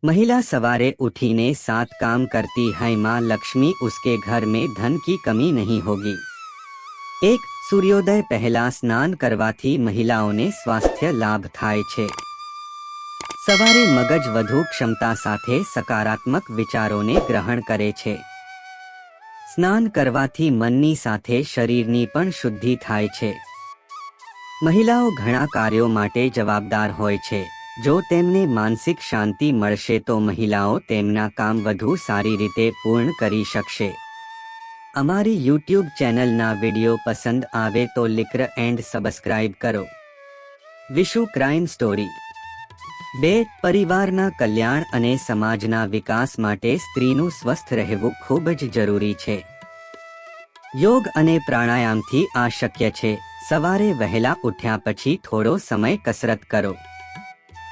महिला सवारे उठीने 7 काम करती है माँ लक्ष्मी उसके घर में धन की कमी नहीं होगी। एक सूर्योदय पहला स्नान करवाथी महिलाओने स्वास्थ्य लाभ थाय छे। सवारे मगज વધુ क्षमता साथे सकारात्मक विचारोने ग्रहण करे छे। स्नान करवाथी मननी साथे शरीरनी पण शुद्धि थाय छे। महिलाओ घणा कार्यों माटे जवाबदार होय छे। जो तेमने मानसिक शांति मळशे तो महिलाओ तेमना काम વધુ सारी रीते पूर्ण करी शकशे। अमारी यूट्यूब चैनल ना वीडियो पसंद आवे तो लाइक एंड सब्सक्राइब करो। विशु क्राइम स्टोरी 2 परिवारना कल्याण अने समाजना विकास माटे स्त्रीनु स्वस्थ रहेवुं खूब ज जरूरी छे। योग अने प्राणायामथी आ शक्य छे। सवारे वहेला उठ्या पछी थोड़ो समय कसरत करो।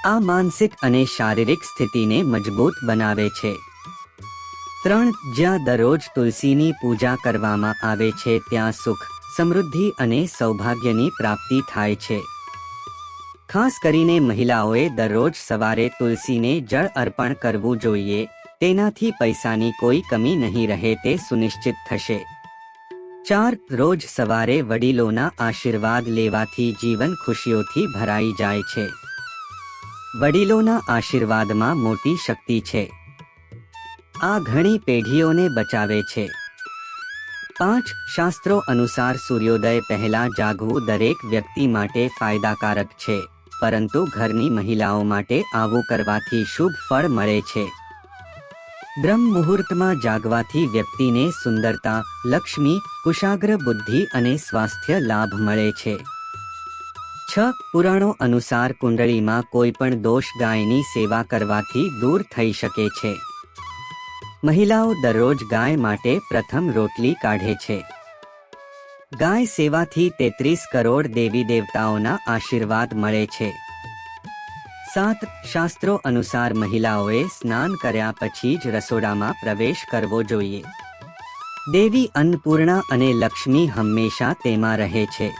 आ मानसिक अने शारीरिक स्थितिने मजबूत बनावे छे। 3 ज्यां दररोज तुलसीनी पूजा करवामां आवे छे त्यां सुख, समृद्धि अने सौभाग्यनी प्राप्ति थाय छे। खास करीने महिलाओए दररोज सवारे तुलसीने जल अर्पण करवुं जोईए। तेनाथी पैसानी कोई कमी नहीं रहे ते सुनिश्चित थशे। 4 रोज सवारे वडीलोना आशीर्वाद लेवाथी जीवन खुशीओथी भराई जाय छे। वडीलोना आशीर्वादमां मोटी शक्ति छे। आ घणी पेढ़ीओने बचावे छे। 5 शास्त्रों अनुसार सूर्योदय पहला जागवुं दरेक व्यक्ति माटे फायदाकारक छे, परंतु घरनी महिलाओं माटे आवुं करवाथी शुभ फळ मळे छे। ब्रह्म मुहूर्तमां जागवाथी व्यक्तिने सुंदरता, लक्ष्मी, कुशाग्र बुद्धि अने स्वास्थ्य लाभ मळे छे। 6 पुराणों अनुसार कुंडलीमां कोईपण दोष गायनी सेवा करवाथी दूर थई शके छे। महिलाओ दररोज गाय माटे प्रथम रोटली काढे छे। गाय सेवाथी 33 करोड़ देवी देवताओना आशीर्वाद मळे छे। 7 शास्त्रों अनुसार महिलाओए स्नान कर्या पछी ज रसोडामां प्रवेश करवो जोईए। देवी अन्नपूर्णा अने लक्ष्मी हमेशा तेमां रहे छे।